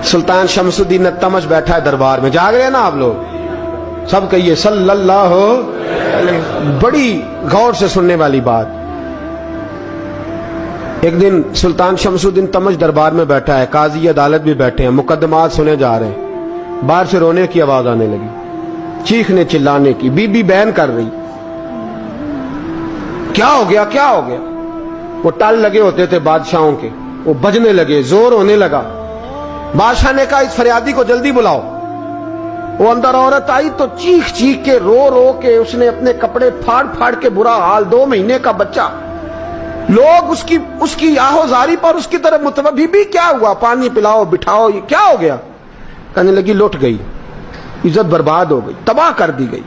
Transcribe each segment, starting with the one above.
सुल्तान शमसुद्दीन तमश बैठा है दरबार में, जाग रहे हैं ना आप लोग, सब कहिए सल्लल्लाहु अलैहि। बड़ी गौर से सुनने वाली बात। एक दिन सुल्तान शमसुद्दीन तमश दरबार में बैठा है, काजी अदालत भी बैठे हैं, मुकदमात सुने जा रहे हैं। बाहर से रोने की आवाज आने लगी, चीखने चिल्लाने की। बीबी बयान कर रही, क्या हो गया क्या हो गया। वो टल लगे होते थे बादशाहों के, वो बजने लगे, जोर होने लगा। बादशाह ने कहा इस फरियादी को जल्दी बुलाओ। वो अंदर औरत आई तो चीख चीख के रो रो के उसने अपने कपड़े फाड़ फाड़ के, बुरा हाल, 2 महीने का बच्चा। लोग उसकी आहोजारी पर उसकी तरफ मुतवज्जह। बीबी क्या हुआ, पानी पिलाओ बिठाओ, ये क्या हो गया। कहने लगी लुट गई, इज्जत बर्बाद हो गई, तबाह कर दी गई।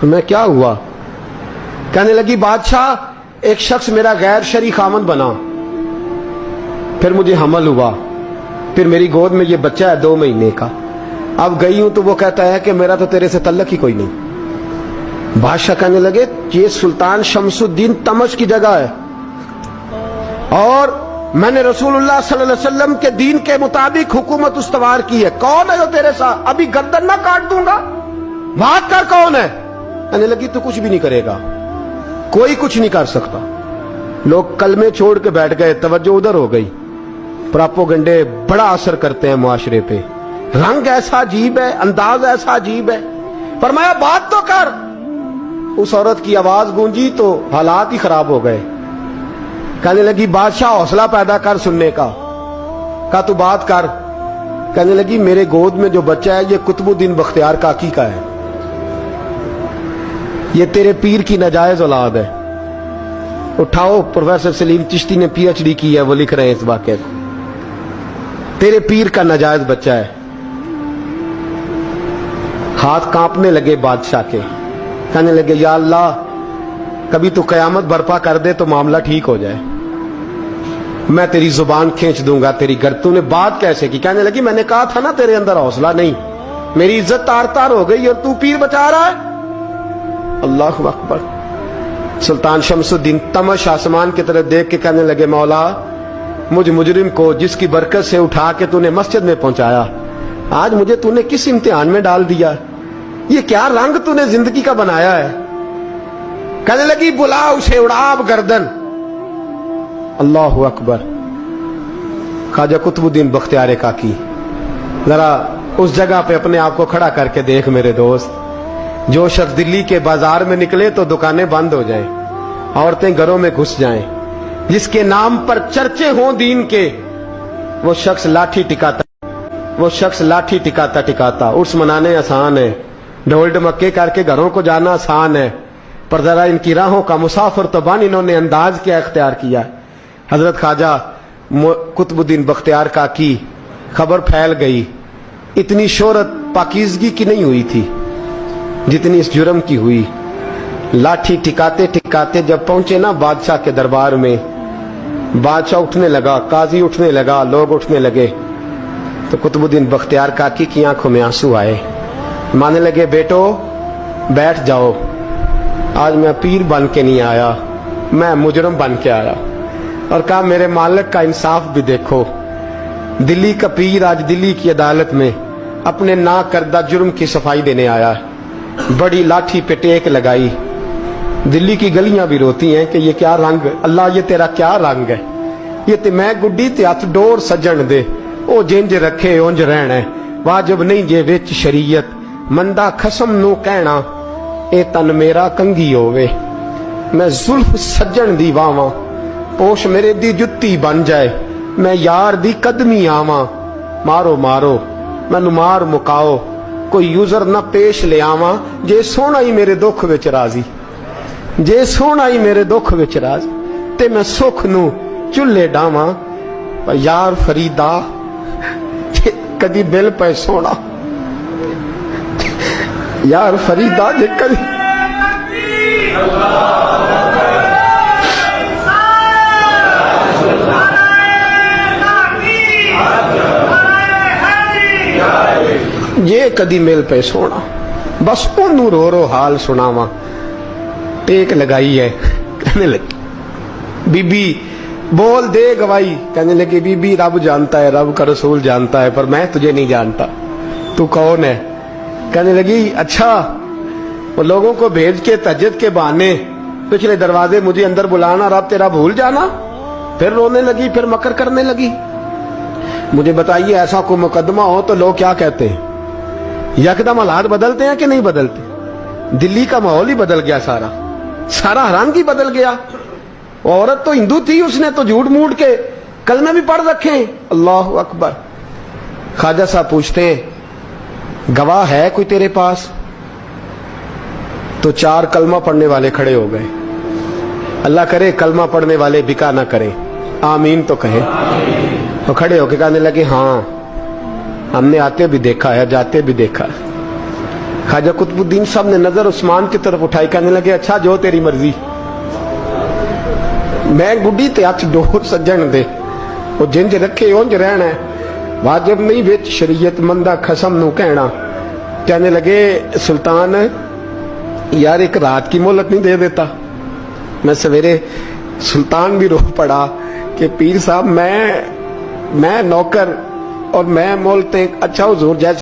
तो मैं क्या हुआ। कहने लगी बादशाह एक शख्स मेरा गैर शरई खामन बना, फिर मुझे हमल हुआ, फिर मेरी गोद में ये बच्चा है 2 महीने का। अब गई हूं तो वो कहता है कि मेरा तो तेरे से तल्लक ही कोई नहीं। बादशाह कहने लगे ये सुल्तान शमसुद्दीन तमश की जगह है और मैंने रसूलुल्लाह सल्लल्लाहु अलैहि वसल्लम के दीन के मुताबिक हुकूमत उस्तवार की है। कौन है जो तेरे साथ, अभी गर्दन ना काट दूंगा, बात कर कौन है। कहने लगी तू कुछ भी नहीं करेगा, कोई कुछ नहीं कर सकता। लोग कलमे छोड़ के बैठ गए, तवज्जो उधर हो गई। प्रोपेगेंडे बड़ा असर करते हैं मुआशरे पे। रंग ऐसा अजीब है, अंदाज ऐसा अजीब है। फरमाया बात तो कर। उस औरत की आवाज गूंजी तो हालात ही खराब हो गए। कहने लगी बादशाह हौसला पैदा कर सुनने का। कहा तू बात कर। कहने लगी मेरे गोद में जो बच्चा है ये कुतुबुद्दीन बख्तियार काकी का है, ये तेरे पीर की नाजायज औलाद है। उठाओ, प्रोफेसर सलीम चिश्ती ने PhD की है, वो लिख रहे हैं इस वाक़े को। तेरे पीर का नाजायज बच्चा है। हाथ कांपने लगे बादशाह के। कहने लगे या अल्लाह कभी तू कयामत बर्पा कर दे तो मामला ठीक हो जाए, मैं तेरी जुबान खींच दूंगा तेरी गर। तूने बात कैसे की। कहने लगी मैंने कहा था ना तेरे अंदर हौसला नहीं, मेरी इज्जत तार तार हो गई और तू पीर बचा रहा है। अल्लाहु अकबर। सुल्तान शमसुद्दीन तमश आसमान की तरफ देख के कहने लगे मौला मुझ मुजरिम को जिसकी बरकत से उठा के तूने मस्जिद में पहुंचाया, आज मुझे तूने किस इम्तिहान में डाल दिया। ये क्या रंग तूने जिंदगी का बनाया है। कहने लगी बुला उसे, उड़ाब गर्दन। अल्लाहु अकबर। ख्वाजा कुतुबुद्दीन बख्तियार काकी, जरा उस जगह पे अपने आप को खड़ा करके देख मेरे दोस्त। जो शख्स दिल्ली के बाजार में निकले तो दुकानें बंद हो जाएं, औरतें घरों में घुस जाएं, जिसके नाम पर चर्चे हों दीन के, वो शख्स लाठी टिकाता टिकाता उर्स मनाने आसान है, ढोल ढमक्के करके घरों को जाना आसान है, पर जरा इनकी राहों का मुसाफिर तो बन इन्होंने अंदाज क्या इख्तियार किया। हजरत ख्वाजा कुतुबुद्दीन बख्तियार काकी खबर फैल गई। इतनी शोहरत पाकीज़गी की नहीं हुई थी जितनी इस जुर्म की हुई। लाठी टिकाते टिकाते जब पहुंचे ना बादशाह के दरबार में, बादशाह उठने लगा, काजी उठने लगा, लोग उठने लगे तो कुतुबुद्दीन बख्तियार काकी की आंखों में आंसू आए। मानने लगे बेटो बैठ जाओ, आज मैं पीर बन के नहीं आया, मैं मुजरम बन के आया। और कहा मेरे मालिक का इंसाफ भी देखो, दिल्ली का पीर आज दिल्ली की अदालत में अपने ना करदा जुर्म की सफाई देने आया है। बड़ी लाठी पे टेक लगाई। दिल्ली की गलियां भी रोती हैं कि ये क्या रंग, अल्लाह ये तेरा क्या रंग है। ये ते मैं गुड्डी ते हथ डोर सजन दे, ओ जिंज रखे उंज रहना, वाजिब नहीं जे विच शरीयत, मंदा खसम नू कहना ए तन मेरा कंघी होवे। मैं जुल्फ सजन दी वावां, पोश मेरे दी जुत्ती बन जाए, मैं यार दी कदमी आवां। मारो मारो मैनू मार मुकाओ, कोई यूजर ना पेश ले आवां, जे सोना ही मेरे दुख विच राजी, जे सोना ही मेरे दुख विच राजी, ते मैं सुख नू चुल्हे डावां। पर यार फरीदा कदी बिल पे सोना, यार फरीदा जे कदी ये कदी मिल पे सोना, बस ओनू रो रो हाल सुनावा। टेक लगाई है। कहने लगी बीबी बोल दे गवाही। कहने लगे बीबी रब जानता है, रब का रसूल जानता है, पर मैं तुझे नहीं जानता, तू कौन है। कहने लगी अच्छा, वो लोगों को भेज के तहज्जुद के बहाने पिछले दरवाजे मुझे अंदर बुलाना, रब तेरा भूल जाना। फिर रोने लगी, फिर मकर करने लगी। मुझे बताइए ऐसा कोई मुकदमा हो तो लोग क्या कहते हैं? यकदम हालात बदलते हैं कि नहीं बदलते? दिल्ली का माहौल ही बदल गया, सारा हरामगी बदल गया। औरत तो हिंदू थी, उसने तो झूठ मूठ के कलमे भी पढ़ रखे हैं। अल्लाह अकबर। ख्वाजा साहब पूछते हैं गवाह है कोई तेरे पास? तो 4 कलमा पढ़ने वाले खड़े हो गए। अल्लाह करे कलमा पढ़ने वाले बिका ना करें, आमीन तो कहे। तो खड़े होके कहने लगे हाँ हमने आते भी देखा है, जाते भी देखा है। ख्वाजा कुतुबुद्दीन साहब ने नजर उस्मान की तरफ उठाई, कहने लगे अच्छा जो तेरी मर्जी, मैं गुड्डी ते हथ डोर सज्जन दे, वो जिंज रखे उंज रहना है, वाजिब नहीं विच शरीयत मंदा खसम नू कहना। कहने लगे सुल्तान यार एक रात की मोहलत नहीं दे देता? मैं सवेरे सुल्तान भी रो पड़ा कि पीर साहब मैं नौकर और मैं मोलते अच्छा हुजूर जैसे